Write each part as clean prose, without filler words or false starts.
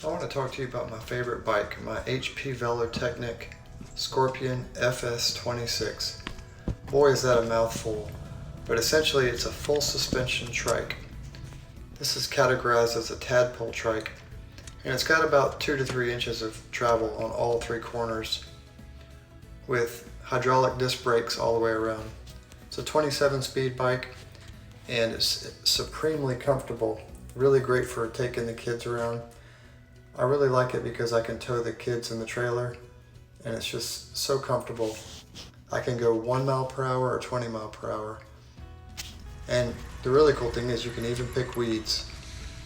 I want to talk to you about my favorite bike, my HP Velotechnik Scorpion FS26. Boy, is that a mouthful, but essentially it's a full suspension trike. This is categorized as a Tadpole trike, and it's got about 2 to 3 inches of travel on all 3 corners with hydraulic disc brakes all the way around. It's a 27-speed bike and it's supremely comfortable, really great for taking the kids around. I really like it because I can tow the kids in the trailer and it's just so comfortable. I can go 1 mile per hour or 20 mile per hour. And the really cool thing is you can even pick weeds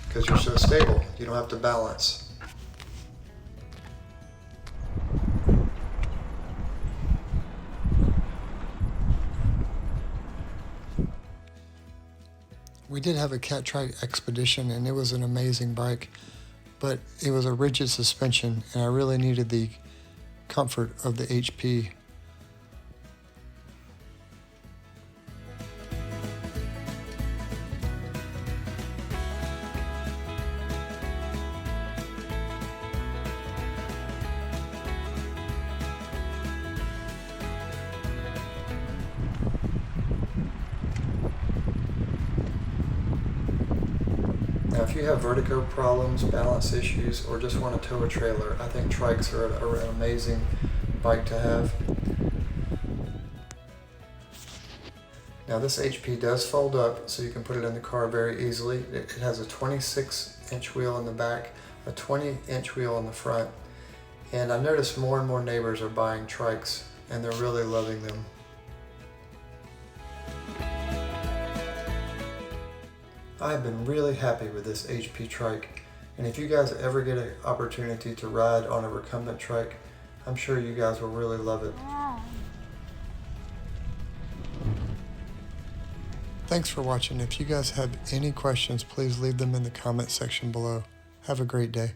because you're so stable, you don't have to balance. We did have a Catrike Expedition and it was an amazing bike, but it was a rigid suspension and I really needed the comfort of the HP. Now, if you have vertigo problems, balance issues, or just want to tow a trailer, I think trikes are an amazing bike to have. Now, this HP does fold up, so you can put it in the car very easily. It has a 26-inch wheel in the back, a 20-inch wheel in the front, and I noticed more and more neighbors are buying trikes, and they're really loving them. I've been really happy with this HP trike, and if you guys ever get an opportunity to ride on a recumbent trike, I'm sure you guys will really love it. Thanks for watching. If you guys have any questions, please leave them in the comment section below. Have a great day.